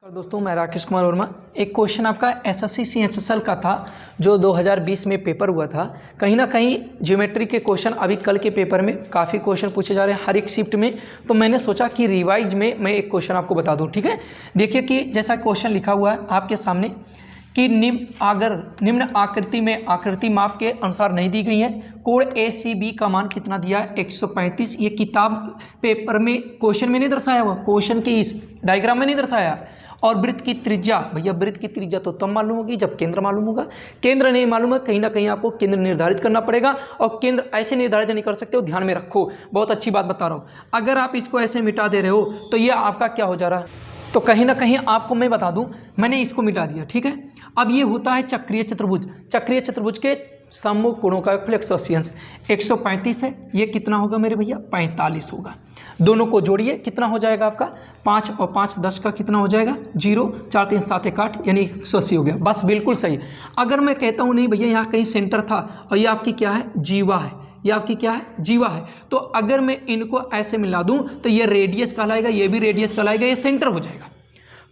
दोस्तों मैं राकेश कुमार वर्मा। एक क्वेश्चन आपका एसएससी सीएचएसएल का था जो 2020 में पेपर हुआ था। कहीं ना कहीं ज्योमेट्री के क्वेश्चन अभी कल के पेपर में काफ़ी क्वेश्चन पूछे जा रहे हैं हर एक शिफ्ट में, तो मैंने सोचा कि रिवाइज में मैं एक क्वेश्चन आपको बता दूं। ठीक है, देखिए कि जैसा क्वेश्चन लिखा हुआ है आपके सामने कि निम्न आकृति में आकृति माप के अनुसार नहीं दी गई है, कोण ACB का मान कितना दिया है 135। ये किताब पेपर में क्वेश्चन में नहीं दर्शाया हुआ, क्वेश्चन के इस डायग्राम में नहीं दर्शाया। और वृत्त की त्रिज्या, भैया वृत्त की त्रिज्या तो तब मालूम होगी जब केंद्र मालूम होगा। केंद्र नहीं मालूम है, कहीं ना कहीं आपको केंद्र निर्धारित करना पड़ेगा, और केंद्र ऐसे निर्धारित नहीं कर सकते हो, ध्यान में रखो, बहुत अच्छी बात बता रहा हूँ। अगर आप इसको ऐसे मिटा दे रहे हो तो ये आपका क्या हो जा रहा है, तो कहीं ना कहीं आपको मैं बता दूं मैंने इसको मिटा दिया। ठीक है, अब ये होता है चक्रीय चतुर्भुज। चक्रीय चतुर्भुज के सम्मुख कोणों का 135 है, ये कितना होगा मेरे भैया 45 होगा। दोनों को जोड़िए, कितना हो जाएगा आपका 5 और 5 10 का कितना हो जाएगा 0, 4 3 7 1 8 यानी 180 हो गया। बस बिल्कुल सही। अगर मैं कहता हूँ नहीं भैया यहाँ कहीं सेंटर था और ये आपकी क्या है जीवा है, ये आपकी क्या है जीवा है, तो अगर मैं इनको ऐसे मिला दूं तो ये रेडियस कहलाएगा, ये भी रेडियस कहलाएगा, ये सेंटर हो जाएगा।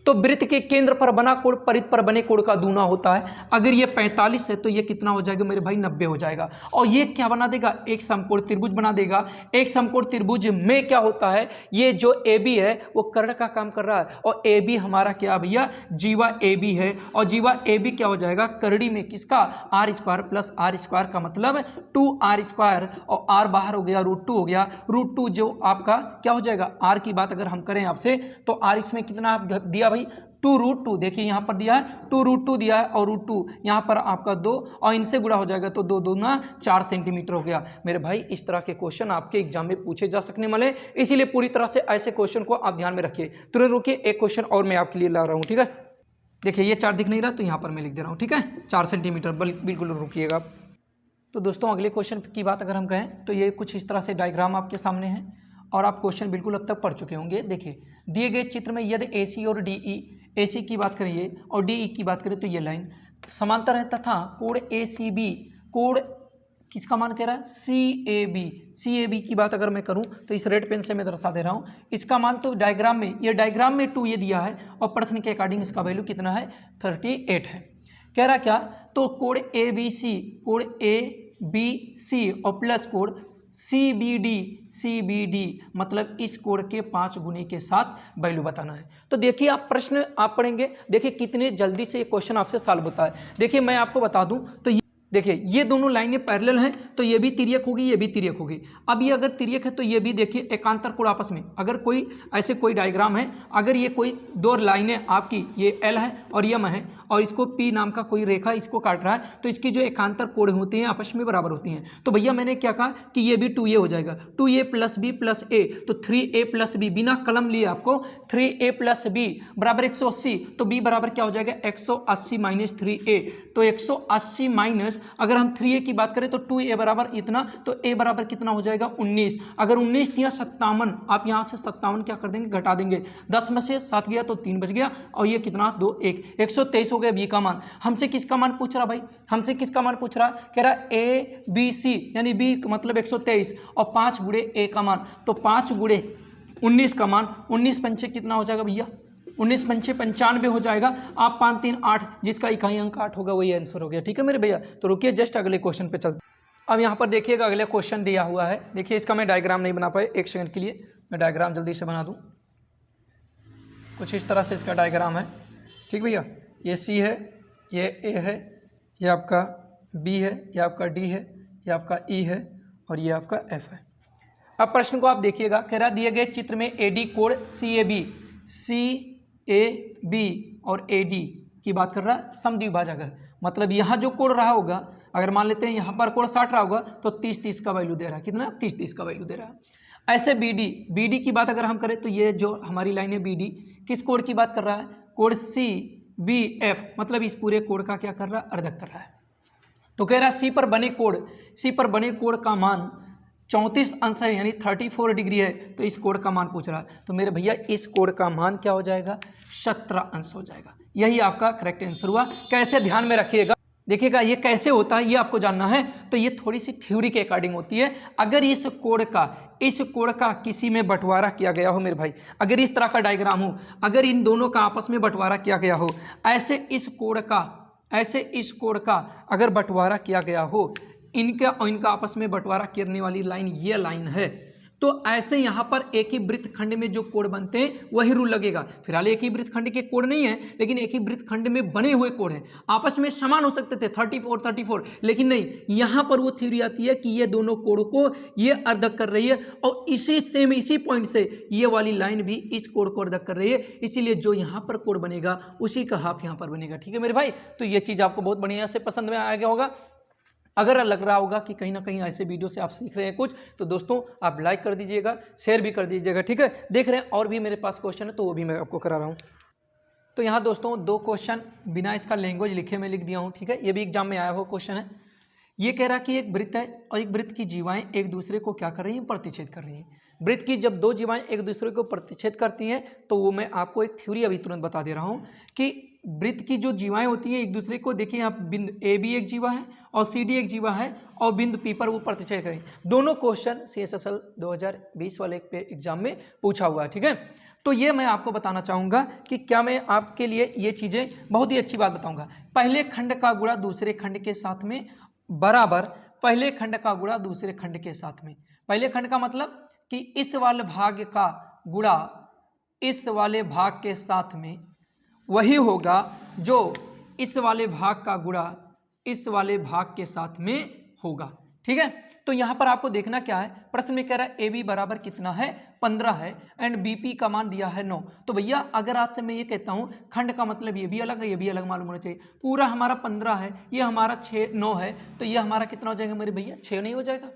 तो वृत्त के केंद्र पर बना कोण परिध पर बने कोण का दूना होता है। अगर ये 45 है तो ये कितना हो जाएगा मेरे भाई 90 हो जाएगा। और ये क्या बना देगा, एक समकोण त्रिभुज बना देगा। एक समकोण त्रिभुज में क्या होता है, ये जो AB है वो कर्ण का काम कर रहा है, और AB हमारा क्या भैया जीवा AB है, और जीवा AB क्या हो जाएगा करड़ी में किसका r² प्लस r² का मतलब 2r², और r बाहर हो गया √2 हो गया। √2 जो आपका क्या हो जाएगा, r की बात अगर हम करें आपसे तो r इसमें कितना दिया 2√2, देखिए यहाँ पर दिया है 2√2 दिया है, और √2 यहाँ पर आपका 2, और इनसे गुणा हो जाएगा तो 2 दूना 4 सेंटीमीटर हो गया। मेरे भाई इस तरह के क्वेश्चन आपके एग्जाम में पूछे जा सकने वाले, इसीलिए पूरी तरह से ऐसे क्वेश्चन को आप ध्यान में रखिए। तुरंत रुकिए, एक क्वेश्चन और मैं आपके लिए ला रहा हूँ। ठीक है, देखिए ये 4 दिख नहीं रहा तो यहाँ पर मैं लिख दे रहा हूँ। ठीक है, 4 सेंटीमीटर, बिल्कुल रुकिएगा। तो दोस्तों अगले क्वेश्चन की बात अगर हम कहें तो ये कुछ इस तरह से डायग्राम आपके सामने है, और आप क्वेश्चन बिल्कुल अब तक पढ़ चुके होंगे। देखिए दिए गए चित्र में यदि AC और DE, AC की बात करिए और DE की बात करें तो ये लाइन समांतर है, तथा कोण ACB, कोण किसका मान कह रहा है CAB की बात अगर मैं करूं तो इस रेड पेन से मैं दर्शा दे रहा हूं, इसका मान तो डायग्राम में, ये डायग्राम में 2 ये दिया है, और प्रश्न के अकॉर्डिंग इसका वैल्यू कितना है 38 है। कह रहा क्या, तो कोण ABC और प्लस कोण CBD मतलब इस कोण के 5 गुने के साथ वैल्यू बताना है। तो देखिए आप प्रश्न आप पढ़ेंगे, देखिए कितने जल्दी से ये क्वेश्चन आपसे सॉल्व होता है। देखिए मैं आपको बता दूं तो देखिए ये दोनों लाइनें पैरेलल हैं, तो ये भी तिर्यक होगी, ये भी तिर्यक होगी। अब ये अगर तिर्यक है तो ये भी देखिए एकांतर कोण आपस में, अगर कोई ऐसे कोई डायग्राम है, अगर ये कोई 2 लाइनें आपकी, ये L है और M है, और इसको P नाम का कोई रेखा इसको काट रहा है, तो इसकी जो एकांतर कोण होती हैं आपस में बराबर होती हैं। तो भैया मैंने क्या कहा कि ये भी 2A हो जाएगा, 2A + B + A, तो 3A + B, बिना कलम लिए आपको 3A + B बराबर 180, तो B बराबर क्या हो जाएगा 180 - 3A, तो 180 माइनस, अगर हम 3A की बात करें तो 2A बराबर इतना, तो A बराबर कितना हो जाएगा 19। अगर 19 दिया 57, आप यहाँ से 57 क्या कर देंगे घटा देंगे, 10 में से 7 गया तो 3 बच गया, और ये कितना 2 1 123 हो गया B का मान। हमसे किसका मान पूछ रहा भाई, हमसे किसका मान पूछ रहा, कह रहा ABC यानी B मतलब 123 और 5 गुणे A का मान, तो 5 गुणे 19 का मान, 19 पंचे कितना हो जाएगा भैया 19 पंचे 95 हो जाएगा। आप 5 3 8, जिसका इकाई अंक 8 होगा वही आंसर हो गया। ठीक है मेरे भैया, तो रुकिए जस्ट अगले क्वेश्चन पे चलते। अब यहाँ पर देखिएगा अगले क्वेश्चन दिया हुआ है, देखिए इसका मैं डायग्राम नहीं बना पाए, एक सेकंड के लिए मैं डायग्राम जल्दी से बना दूँ। कुछ इस तरह से इसका डायग्राम है। ठीक भैया, ये C है, ये A है, ये आपका B है, ये आपका D है, ये आपका E है, और ये आपका F है। अब प्रश्न को आप देखिएगा, कह रहा दिए गए चित्र में AD कोण CAB और AD की बात कर रहा है, समद्विभाजक है, मतलब यहाँ जो कोण रहा होगा, अगर मान लेते हैं यहाँ पर कोण 60 रहा होगा तो 30 का वैल्यू दे रहा है, कितना 30 का वैल्यू दे रहा है। ऐसे BD की बात अगर हम करें तो ये जो हमारी लाइन है BD किस कोण की बात कर रहा है, कोण CBF, मतलब इस पूरे कोण का क्या कर रहा है अर्धक कर रहा है। तो कह रहा है C पर बने कोण का मान 34 अंश है, यानी 34 डिग्री है, तो इस कोण का मान पूछ रहा है। तो मेरे भैया इस कोण का मान क्या हो जाएगा 17 अंश हो जाएगा। यही आपका करेक्ट आंसर हुआ। कैसे ध्यान में रखिएगा, देखिएगा ये कैसे होता है ये आपको जानना है, तो ये थोड़ी सी थ्योरी के अकॉर्डिंग होती है। अगर इस कोण का किसी में बंटवारा किया गया हो मेरे भाई, अगर इस तरह का डायग्राम हो, अगर इन दोनों का आपस में बंटवारा किया गया हो, ऐसे इस कोण का अगर बंटवारा किया गया हो, इनका और इनका आपस में बंटवारा करने वाली लाइन ये लाइन है, तो ऐसे यहाँ पर एक ही वृत्तखंड में जो कोण बनते हैं वही रूल लगेगा। फिलहाल एक ही वृत्तखंड के कोण नहीं है, लेकिन एक ही वृत्तखंड में बने हुए कोण हैं, आपस में समान हो सकते थे 34, लेकिन नहीं, यहाँ पर वो थ्योरी आती है कि ये दोनों कोण को ये अर्धक कर रही है और इसी पॉइंट से ये वाली लाइन भी इस कोण को अर्धक कर रही है, इसीलिए जो यहाँ पर कोण बनेगा उसी का हाफ यहाँ पर बनेगा। ठीक है मेरे भाई, तो ये चीज़ आपको बहुत बढ़िया से पसंद में आ गया होगा। अगर लग रहा होगा कि कहीं ना कहीं ऐसे वीडियो से आप सीख रहे हैं कुछ, तो दोस्तों आप लाइक कर दीजिएगा, शेयर भी कर दीजिएगा। ठीक है, देख रहे हैं और भी मेरे पास क्वेश्चन है तो वो भी मैं आपको करा रहा हूँ। तो यहाँ दोस्तों 2 क्वेश्चन बिना इसका लैंग्वेज लिखे मैं लिख दिया हूँ। ठीक है, ये भी एग्जाम में आया हुआ क्वेश्चन है। ये कह रहा कि एक वृत्त है और एक वृत्त की जीवाएं एक दूसरे को क्या कर रही हैं, प्रतिच्छेद कर रही हैं। वृत्त की जब 2 जीवाएं एक दूसरे को प्रतिच्छेद करती हैं तो वो मैं आपको एक थ्योरी अभी तुरंत बता दे रहा हूँ कि वृत्त की जो जीवाएं होती हैं एक दूसरे को, देखिए यहाँ बिंदु ए भी एक जीवा है और सी डी एक जीवा है और बिंदु पी पर वो प्रतिच्छेद करें। दोनों क्वेश्चन CSSL 2020 वाले पे एग्जाम में पूछा हुआ है। ठीक है, तो ये मैं आपको बताना चाहूँगा कि क्या मैं आपके लिए ये चीज़ें बहुत ही अच्छी बात बताऊँगा। पहले खंड का गुणा दूसरे खंड के साथ में बराबर पहले खंड का गुणा दूसरे खंड के साथ में। पहले खंड का मतलब कि इस वाले भाग का गुणा इस वाले भाग के साथ में वही होगा जो इस वाले भाग का गुणा इस वाले भाग के साथ में होगा। ठीक है, तो यहाँ पर आपको देखना क्या है, प्रश्न में कह रहा है AB बराबर कितना है, 15 है एंड BP का मान दिया है 9। तो भैया अगर आपसे मैं ये कहता हूँ खंड का मतलब ये भी अलग है ये भी अलग मालूम होना चाहिए। पूरा हमारा 15 है, ये हमारा 9 है, तो ये हमारा कितना हो जाएगा मेरे भैया, 6 नहीं हो जाएगा।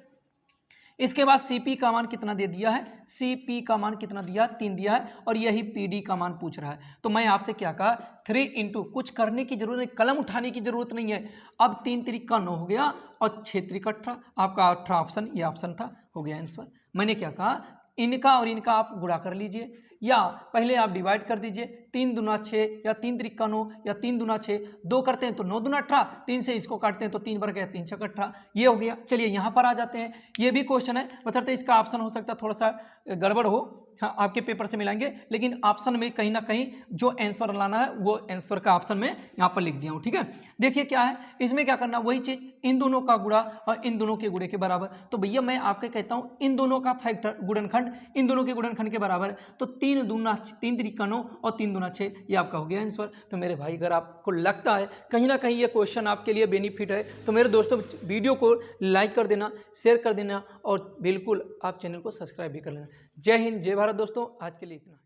इसके बाद CP का मान कितना दे दिया है, CP का मान कितना दिया, 3 दिया है और यही PD का मान पूछ रहा है। तो मैं आपसे क्या कहा, 3 इंटू, कुछ करने की जरूरत नहीं, कलम उठाने की जरूरत नहीं है। अब 3 त्रिक 9 हो गया और 6 त्रिक 18, आपका 18 ऑप्शन ये ऑप्शन था, हो गया आंसर। मैंने क्या कहा, इनका और इनका आप गुणा कर लीजिए या पहले आप डिवाइड कर दीजिए, 3 दूना 6 या 3 त्रिक 9 या 3 दूना 6, 2 करते हैं तो 9 दूना 18, 3 से इसको काटते हैं तो 3 बार गया 3 छक 18, ये हो गया। चलिए यहाँ पर आ जाते हैं, ये भी क्वेश्चन है, बशर्ते इसका ऑप्शन हो सकता है थोड़ा सा गड़बड़ हो, हाँ आपके पेपर से मिलाएंगे, लेकिन ऑप्शन में कहीं ना कहीं जो आंसर लाना है वो आंसर का ऑप्शन में यहाँ पर लिख दिया हूँ। ठीक है, देखिए क्या है, इसमें क्या करना, वही चीज़ इन दोनों का गुणा और इन दोनों के गुणे के बराबर। तो भैया मैं आपके कहता हूँ इन दोनों का फैक्टर गुणनखंड इन दोनों के गुणनखंड के बराबर है, तो 3 त्रिक 9 और 3 दूना 6, ये आपका हो गया आंसर। तो मेरे भाई अगर आपको लगता है कहीं ना कहीं ये क्वेश्चन आपके लिए बेनिफिट है तो मेरे दोस्तों वीडियो को लाइक कर देना, शेयर कर देना और बिल्कुल आप चैनल को सब्सक्राइब भी कर लेना। जय हिंद, जय भारत दोस्तों, आज के लिए इतना।